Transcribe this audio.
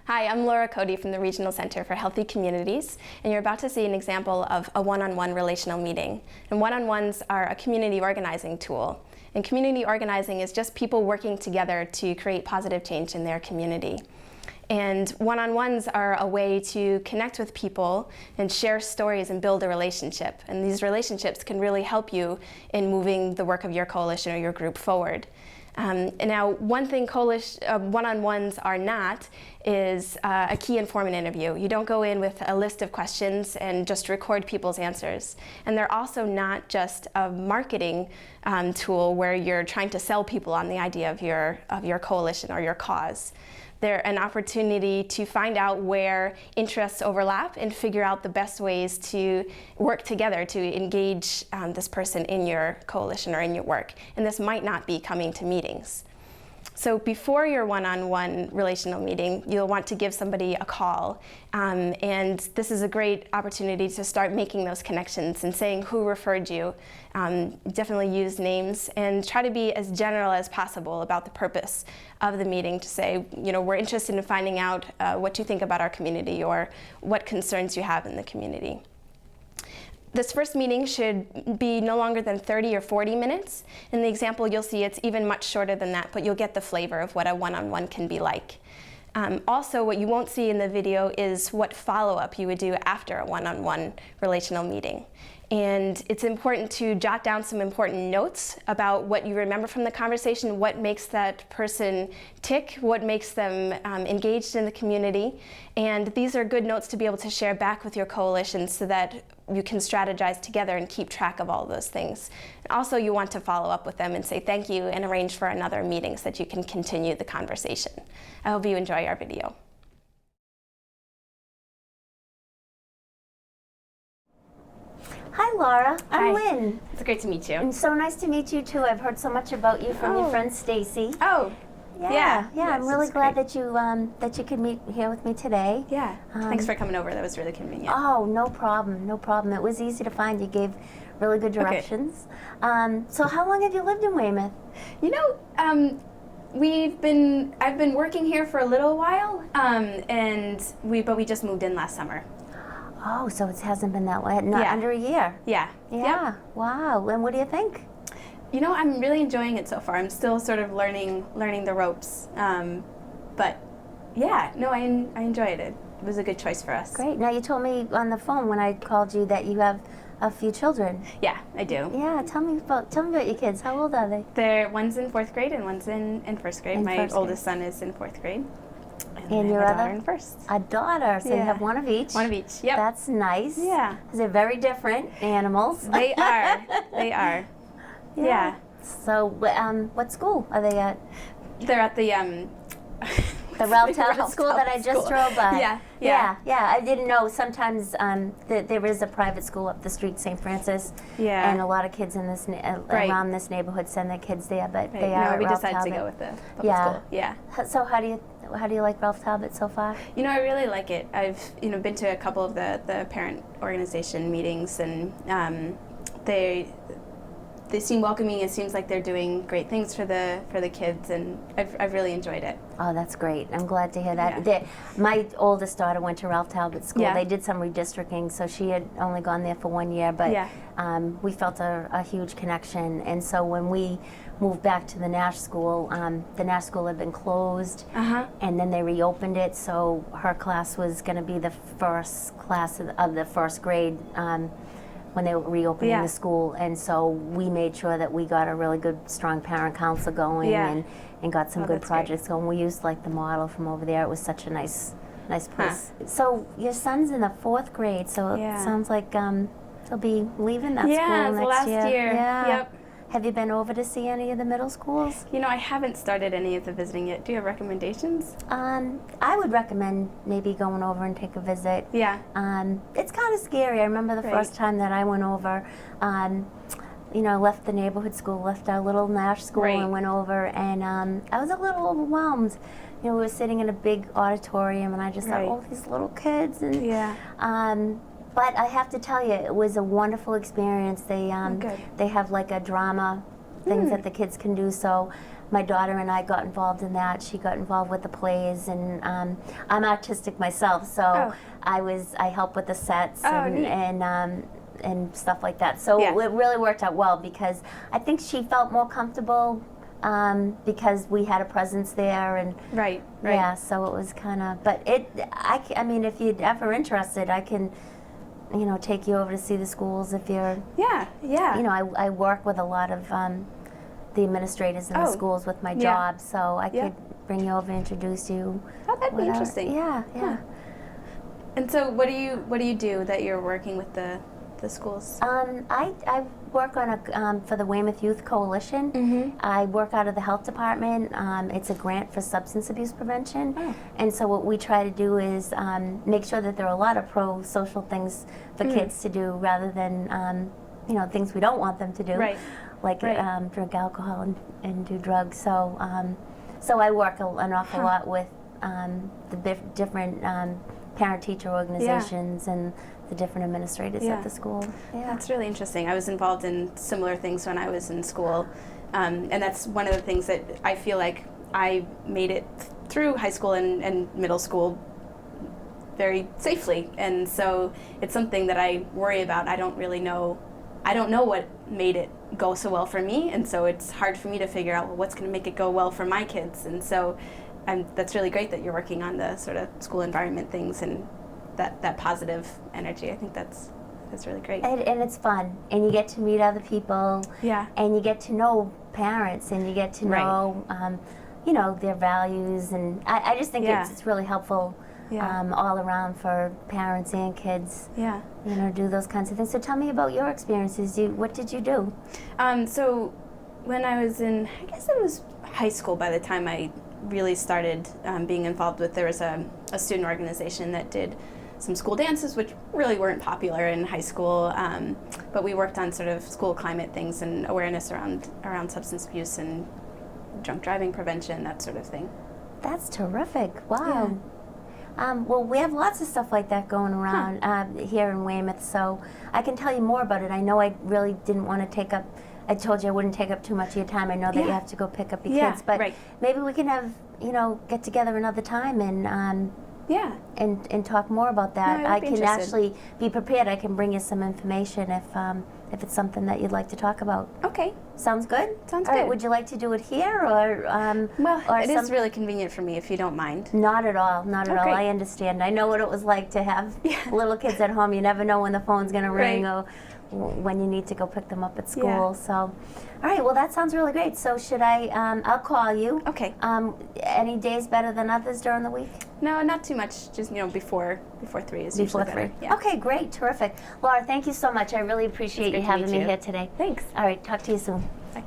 Hi, I'm Laura Cody from the Regional Center for Healthy Communities, and you're about to see an example of a one-on-one relational meeting. And one-on-ones are a community organizing tool. And community organizing is just people working together to create positive change in their community. And one-on-ones are a way to connect with people and share stories and build a relationship. And these relationships can really help you in moving the work of your coalition or your group forward. And now, one thing one-on-ones are not is a key informant interview. You don't go in with a list of questions and just record people's answers. And they're also not just a marketing tool where you're trying to sell people on the idea of your coalition or your cause. They're an opportunity to find out where interests overlap and figure out the best ways to work together to engage this person in your coalition or in your work. And this might not be coming to meetings. So before your one-on-one relational meeting, you'll want to give somebody a call. And this is a great opportunity to start making those connections and saying who referred you. Definitely use names and try to be as general as possible about the purpose of the meeting, to say, you know, we're interested in finding out what you think about our community or what concerns you have in the community. This first meeting should be no longer than 30 or 40 minutes. In the example, you'll see it's even much shorter than that, but you'll get the flavor of what a one-on-one can be like. Also, what you won't see in the video is what follow-up you would do after a one-on-one relational meeting. And it's important to jot down some important notes about what you remember from the conversation, what makes that person tick, what makes them engaged in the community. And these are good notes to be able to share back with your coalition so that you can strategize together and keep track of all those things. Also, you want to follow up with them and say thank you and arrange for another meeting so that you can continue the conversation. I hope you enjoy our video. Hi, Laura. I'm Hi. Lynn. It's great to meet you. And so nice to meet you too. I've heard so much about you from your friend Stacy. Oh, yeah. Yeah. I'm Yes, really it's glad great. that you could meet here with me today. Yeah. Thanks for coming over. That was really convenient. Oh, no problem. No problem. It was easy to find. You gave really good directions. So how long have you lived in Weymouth? You know, I've been working here for a little while, but we just moved in last summer. Oh, so it hasn't been that long. Not Yeah. under a year. Yeah. Yeah. Yep. Wow. And what do you think? You know, I'm really enjoying it so far. I'm still sort of learning the ropes. But yeah, no, I enjoyed it. It was a good choice for us. Great. Now you told me on the phone when I called you that you have a few children. Yeah, I do. Yeah. Tell me about your kids. How old are they? One's in 4th grade and one's in 1st grade. In My first oldest son is in 4th grade. And I your have a other? daughter in 1st. A daughter. So you have one of each. One of each. Yep. That's nice. Yeah. They're very different animals. They are. They are. Yeah. So, what school are they at? They're at the The Ralph Talbot School that I just drove by. Yeah. I didn't know sometimes that there is a private school up the street, St. Francis. Yeah. And a lot of kids in this around this neighborhood send their kids there, but Right. they are No, at we Ralph decided Talbot. to go with the public school. Yeah. So how do you like Ralph Talbot so far? You know, I really like it. I've been to a couple of the parent organization meetings, and they seem welcoming. It seems like they're doing great things for the kids, and I've really enjoyed it. Oh, that's great. I'm glad to hear that. Yeah. My oldest daughter went to Ralph Talbot School. Yeah. They did some redistricting, so she had only gone there for 1 year, but Yeah. we felt a huge connection. And so when we moved back to the Nash School had been closed, and then they reopened it, so her class was going to be the first class of the 1st grade when they were reopening the school. And so we made sure that we got a really good, strong parent council going and got some good projects going. We used like the model from over there. It was such a nice place. So your son's in the 4th grade, so it sounds like he'll be leaving that school it's next last year. year. Yeah. Yep. Have you been over to see any of the middle schools? You know, I haven't started any of the visiting yet. Do you have recommendations? I would recommend maybe going over and take a visit. Yeah. It's kind of scary. I remember the first time that I went over, left the neighborhood school, left our little Nash school and went over, and I was a little overwhelmed. You know, we were sitting in a big auditorium, and I just thought, oh, these little kids. And but I have to tell you, it was a wonderful experience. They have like a drama things that the kids can do. So my daughter and I got involved in that. She got involved with the plays, and I'm artistic myself, so I help with the sets and stuff like that. So it really worked out well because I think she felt more comfortable because we had a presence there, and Right. yeah, so it was kind of. But I mean, if you're ever interested, I can, take you over to see the schools if you're. Yeah. I work with a lot of the administrators in the schools with my job, so I could bring you over and introduce you. Oh, that'd be interesting. Yeah. And so, what do you do that you're working with the schools? I work on for the Weymouth Youth Coalition. I work out of the health department. It's a grant for substance abuse prevention, and so what we try to do is make sure that there are a lot of pro-social things for kids to do, rather than things we don't want them to do, like drink alcohol and do drugs. So so I work an awful lot with the different parent-teacher organizations and the different administrators at the school. Yeah. That's really interesting. I was involved in similar things when I was in school, and that's one of the things that I feel like I made it through high school and middle school very safely, and so it's something that I worry about. I don't know what made it go so well for me, and so it's hard for me to figure out what's going to make it go well for my kids, and so that's really great that you're working on the sort of school environment things and that positive energy. I think that's really great. And it's fun, and you get to meet other people. Yeah. And you get to know parents, and you get to know, their values, and I just think it's really helpful all around for parents and kids. Yeah. Do those kinds of things. So tell me about your experiences. What did you do? So when I was in, I guess it was high school by the time I really started being involved with, there was a student organization that did some school dances, which really weren't popular in high school, but we worked on sort of school climate things and awareness around substance abuse and drunk driving prevention, that sort of thing. That's terrific. Wow. Well, we have lots of stuff like that going around here in Weymouth, so I can tell you more about it. I know I really didn't want to take up, I told you I wouldn't take up too much of your time. I know that you have to go pick up your kids, but maybe we can have, get together another time and talk more about that. No, I can actually be prepared. I can bring you some information if it's something that you'd like to talk about. Okay. Sounds good? Sounds All good. right, would you like to do it here or well, or it is really convenient for me if you don't mind. Not at all, not at all. Okay. I understand. I know what it was like to have little kids at home. You never know when the phone's going to ring or when you need to go pick them up at school. So, all right, well, that sounds really great. So should I, I'll call you. Okay. Any days better than others during the week? No, not too much. Just, before 3 is Before usually better. 3. Yeah. Okay, great, terrific. Laura, thank you so much. I really appreciate you having me here today. Thanks. All right, talk to you soon. Bye.